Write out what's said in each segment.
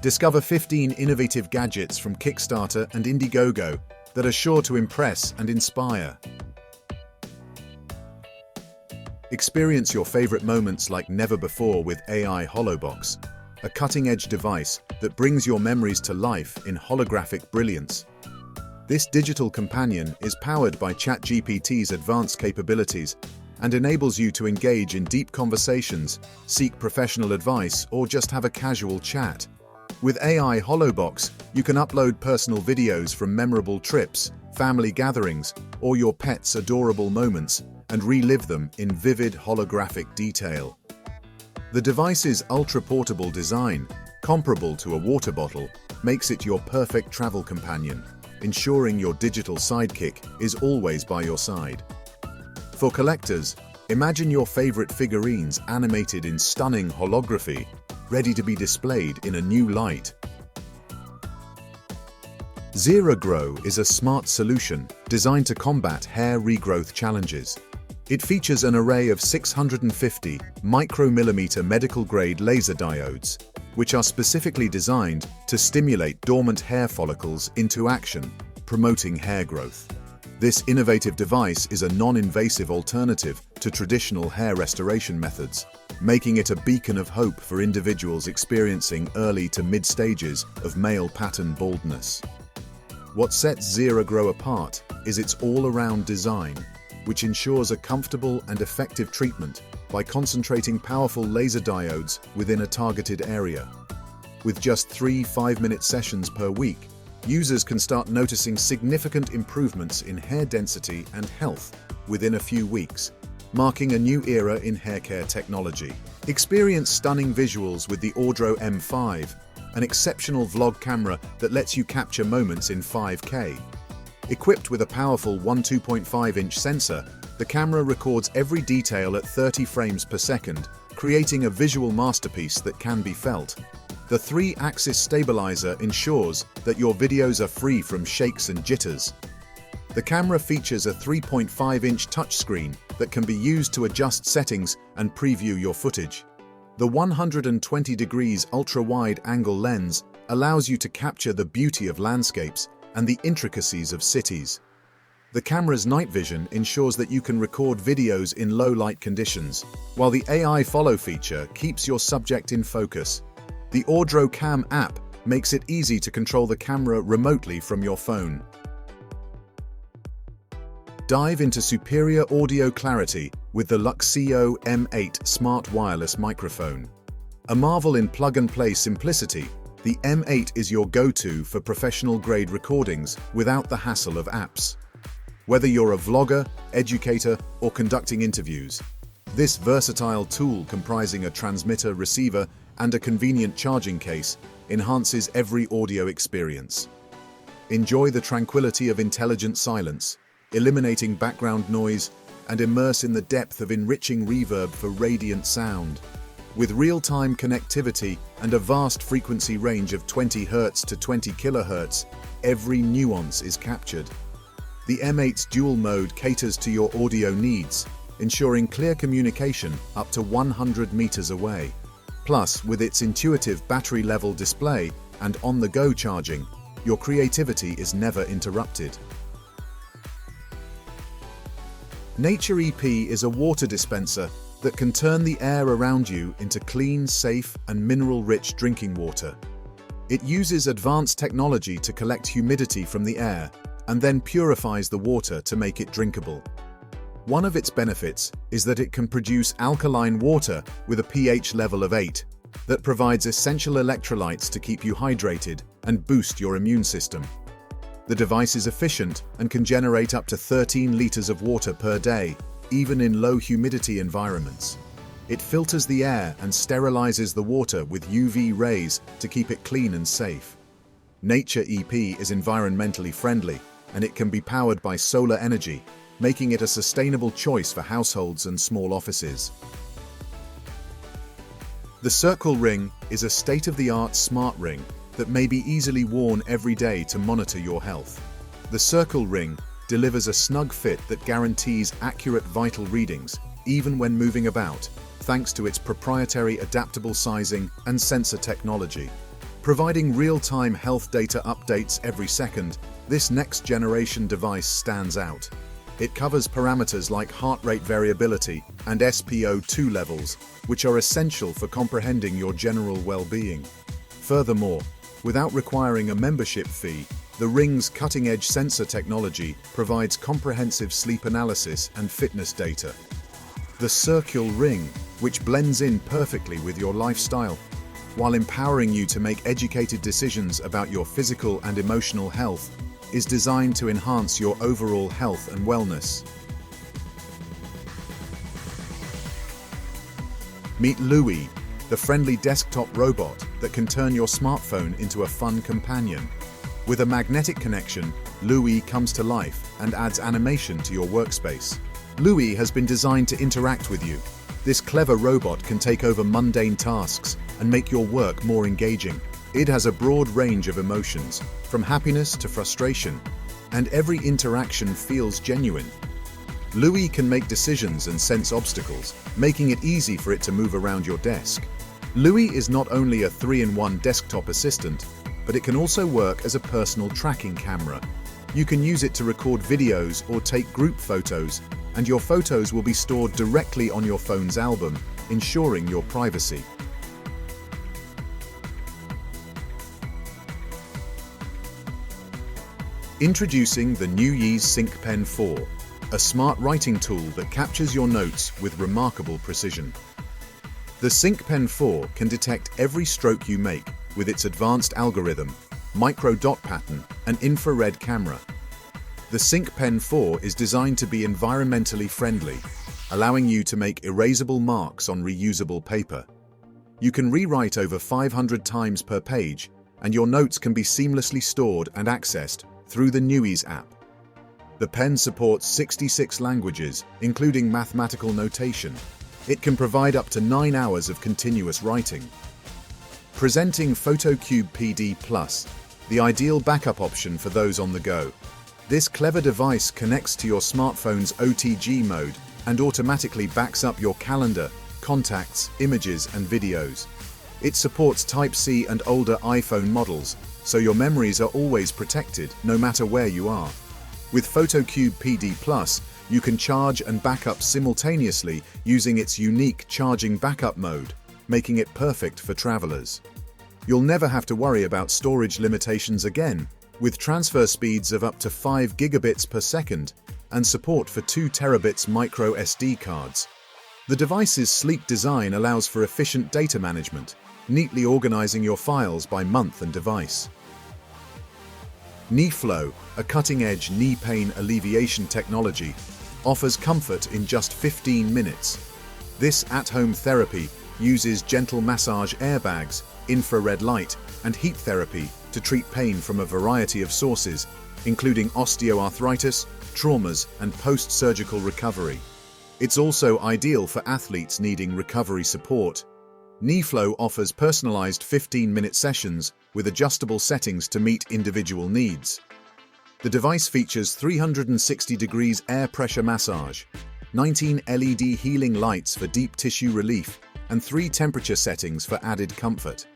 Discover 15 innovative gadgets from Kickstarter and Indiegogo that are sure to impress and inspire. Experience your favorite moments like never before with AI HoloBox, a cutting-edge device that brings your memories to life in holographic brilliance. This digital companion is powered by ChatGPT's advanced capabilities and enables you to engage in deep conversations, seek professional advice, or just have a casual chat. With AI HoloBox, you can upload personal videos from memorable trips, family gatherings, or your pet's adorable moments and relive them in vivid holographic detail. The device's ultra-portable design, comparable to a water bottle, makes it your perfect travel companion, ensuring your digital sidekick is always by your side. For collectors, imagine your favorite figurines animated in stunning holography, ready to be displayed in a new light. ZeroGrow is a smart solution designed to combat hair regrowth challenges. It features an array of 650 micromillimeter medical-grade laser diodes, which are specifically designed to stimulate dormant hair follicles into action, promoting hair growth. This innovative device is a non-invasive alternative to traditional hair restoration methods, making it a beacon of hope for individuals experiencing early to mid-stages of male pattern baldness. What sets ZeroGrow apart is its all-around design, which ensures a comfortable and effective treatment by concentrating powerful laser diodes within a targeted area. With just 3 5-minute sessions per week, users can start noticing significant improvements in hair density and health within a few weeks, marking a new era in hair care technology. Experience stunning visuals with the Audro M5, an exceptional vlog camera that lets you capture moments in 5K. Equipped with a powerful 2.5-inch sensor, the camera records every detail at 30 frames per second, creating a visual masterpiece that can be felt. The 3-axis stabilizer ensures that your videos are free from shakes and jitters. The camera features a 3.5-inch touchscreen that can be used to adjust settings and preview your footage. The 120 degrees ultra-wide angle lens allows you to capture the beauty of landscapes and the intricacies of cities. The camera's night vision ensures that you can record videos in low-light conditions, while the AI Follow feature keeps your subject in focus. The Audro Cam app makes it easy to control the camera remotely from your phone. Dive into superior audio clarity with the Luxio M8 smart wireless microphone. A marvel in plug-and-play simplicity, the M8 is your go-to for professional-grade recordings without the hassle of apps. Whether you're a vlogger, educator, or conducting interviews, this versatile tool comprising a transmitter, receiver, and a convenient charging case enhances every audio experience. Enjoy the tranquility of intelligent silence, eliminating background noise, and immerse in the depth of enriching reverb for radiant sound. With real-time connectivity and a vast frequency range of 20 Hz to 20 kHz, every nuance is captured. The M8's dual mode caters to your audio needs, ensuring clear communication up to 100 meters away. Plus, with its intuitive battery-level display and on-the-go charging, your creativity is never interrupted. Nature EP is a water dispenser that can turn the air around you into clean, safe, and mineral-rich drinking water. It uses advanced technology to collect humidity from the air and then purifies the water to make it drinkable. One of its benefits is that it can produce alkaline water with a pH level of 8 that provides essential electrolytes to keep you hydrated and boost your immune system. The device is efficient and can generate up to 13 liters of water per day, even in low humidity environments. It filters the air and sterilizes the water with UV rays to keep it clean and safe. Nature EP is environmentally friendly, and it can be powered by solar energy, making it a sustainable choice for households and small offices. The Circle Ring is a state-of-the-art smart ring that may be easily worn every day to monitor your health. The Circle Ring delivers a snug fit that guarantees accurate vital readings, even when moving about, thanks to its proprietary adaptable sizing and sensor technology. Providing real-time health data updates every second, this next-generation device stands out. It covers parameters like heart rate variability and SpO2 levels, which are essential for comprehending your general well-being. Furthermore, without requiring a membership fee, the Ring's cutting-edge sensor technology provides comprehensive sleep analysis and fitness data. The Circle Ring, which blends in perfectly with your lifestyle, while empowering you to make educated decisions about your physical and emotional health, is designed to enhance your overall health and wellness. Meet Louie, the friendly desktop robot that can turn your smartphone into a fun companion. With a magnetic connection, Louie comes to life and adds animation to your workspace. Louie has been designed to interact with you. This clever robot can take over mundane tasks and make your work more engaging. It has a broad range of emotions, from happiness to frustration, and every interaction feels genuine. Louie can make decisions and sense obstacles, making it easy for it to move around your desk. Louie is not only a 3-in-1 desktop assistant, but it can also work as a personal tracking camera. You can use it to record videos or take group photos, and your photos will be stored directly on your phone's album, ensuring your privacy. Introducing the new Yeez Sync Pen 4, a smart writing tool that captures your notes with remarkable precision. The Sync Pen 4 can detect every stroke you make with its advanced algorithm, micro dot pattern, and infrared camera. The Sync Pen 4 is designed to be environmentally friendly, allowing you to make erasable marks on reusable paper. You can rewrite over 500 times per page, and your notes can be seamlessly stored and accessed through the Newies app. The pen supports 66 languages, including mathematical notation. It can provide up to 9 hours of continuous writing. Presenting PhotoCube PD Plus, the ideal backup option for those on the go. This clever device connects to your smartphone's OTG mode and automatically backs up your calendar, contacts, images, and videos. It supports Type-C and older iPhone models, so your memories are always protected, no matter where you are. With PhotoCube PD Plus, you can charge and back up simultaneously using its unique charging backup mode, making it perfect for travelers. You'll never have to worry about storage limitations again, with transfer speeds of up to 5 gigabits per second and support for 2 terabits micro SD cards. The device's sleek design allows for efficient data management, neatly organizing your files by month and device. KneeFlow, a cutting-edge knee pain alleviation technology, offers comfort in just 15 minutes. This at-home therapy uses gentle massage airbags, infrared light, and heat therapy to treat pain from a variety of sources, including osteoarthritis, traumas, and post-surgical recovery. It's also ideal for athletes needing recovery support. KneeFlow offers personalized 15-minute sessions with adjustable settings to meet individual needs. The device features 360 degrees air pressure massage, 19 LED healing lights for deep tissue relief, and 3 temperature settings for added comfort.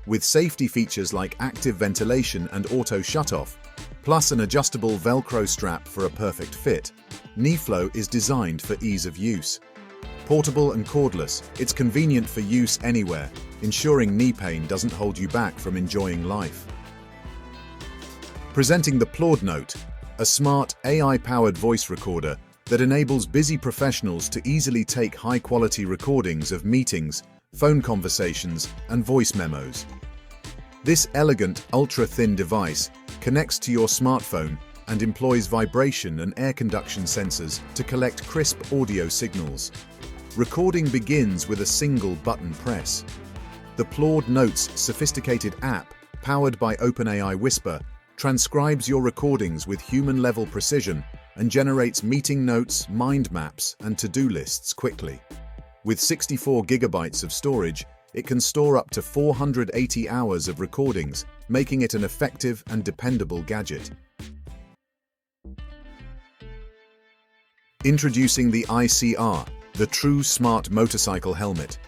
With safety features like active ventilation and auto shutoff, plus an adjustable Velcro strap for a perfect fit, KneeFlow is designed for ease of use. Portable and cordless, it's convenient for use anywhere, ensuring knee pain doesn't hold you back from enjoying life. Presenting the Plord Note, a smart AI-powered voice recorder that enables busy professionals to easily take high-quality recordings of meetings, phone conversations, and voice memos. This elegant, ultra-thin device connects to your smartphone and employs vibration and air conduction sensors to collect crisp audio signals. Recording begins with a single button press. The Plord Note's sophisticated app, powered by OpenAI Whisper, transcribes your recordings with human-level precision and generates meeting notes, mind maps, and to-do lists quickly. With 64 gigabytes of storage, it can store up to 480 hours of recordings, making it an effective and dependable gadget. Introducing the ICR, the true smart motorcycle helmet.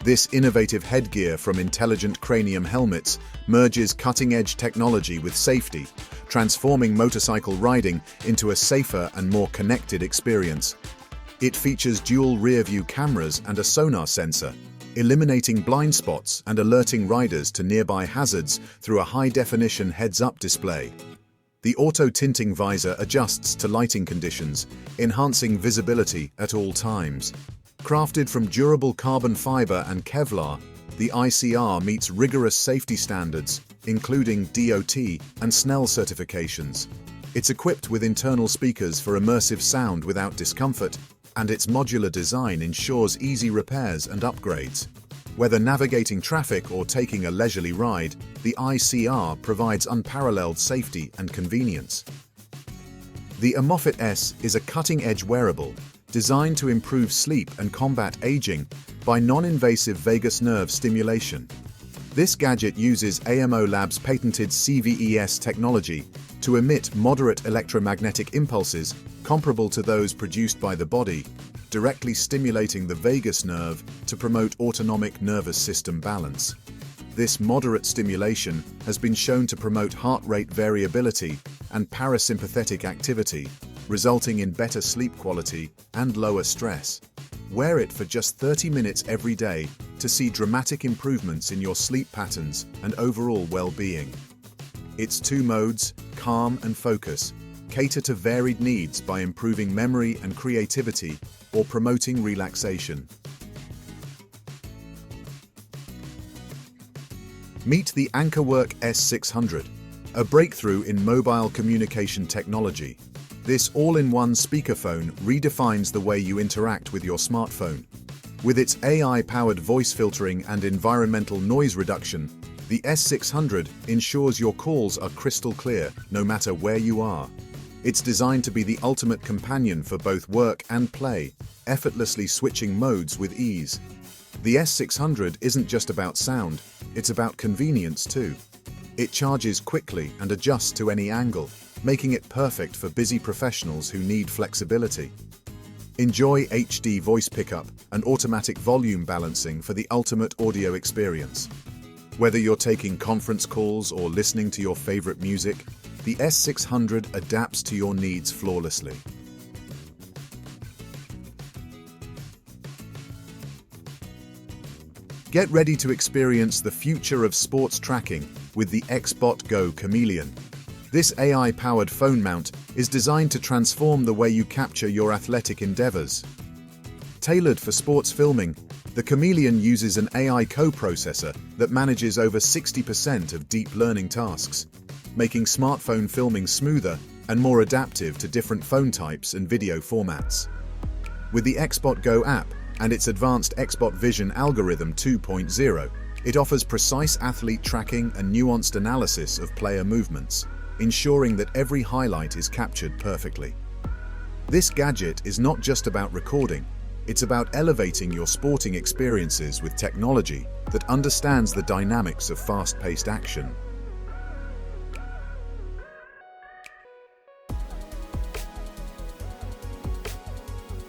This innovative headgear from Intelligent Cranium Helmets merges cutting-edge technology with safety, transforming motorcycle riding into a safer and more connected experience. It features dual rear-view cameras and a sonar sensor, eliminating blind spots and alerting riders to nearby hazards through a high-definition heads-up display. The auto-tinting visor adjusts to lighting conditions, enhancing visibility at all times. Crafted from durable carbon fiber and Kevlar, the ICR meets rigorous safety standards, including DOT and SNELL certifications. It's equipped with internal speakers for immersive sound without discomfort, and its modular design ensures easy repairs and upgrades. Whether navigating traffic or taking a leisurely ride, the ICR provides unparalleled safety and convenience. The Amofit S is a cutting-edge wearable designed to improve sleep and combat aging by non-invasive vagus nerve stimulation. This gadget uses AMO Labs' patented CVES technology to emit moderate electromagnetic impulses comparable to those produced by the body, directly stimulating the vagus nerve to promote autonomic nervous system balance. This moderate stimulation has been shown to promote heart rate variability and parasympathetic activity, resulting in better sleep quality and lower stress. Wear it for just 30 minutes every day to see dramatic improvements in your sleep patterns and overall well-being. Its two modes, calm and focus, cater to varied needs by improving memory and creativity or promoting relaxation. Meet the Anchorwork S600, a breakthrough in mobile communication technology. This all-in-one speakerphone redefines the way you interact with your smartphone. With its AI-powered voice filtering and environmental noise reduction, the S600 ensures your calls are crystal clear no matter where you are. It's designed to be the ultimate companion for both work and play, effortlessly switching modes with ease. The S600 isn't just about sound, it's about convenience too. It charges quickly and adjusts to any angle, making it perfect for busy professionals who need flexibility. Enjoy HD voice pickup and automatic volume balancing for the ultimate audio experience. Whether you're taking conference calls or listening to your favorite music, the S600 adapts to your needs flawlessly. Get ready to experience the future of sports tracking with the XBot Go Chameleon. This AI-powered phone mount is designed to transform the way you capture your athletic endeavors. Tailored for sports filming, the Chameleon uses an AI co-processor that manages over 60% of deep learning tasks, making smartphone filming smoother and more adaptive to different phone types and video formats. With the XBot Go app and its advanced XBot Vision algorithm 2.0, it offers precise athlete tracking and nuanced analysis of player movements, ensuring that every highlight is captured perfectly. This gadget is not just about recording, it's about elevating your sporting experiences with technology that understands the dynamics of fast-paced action.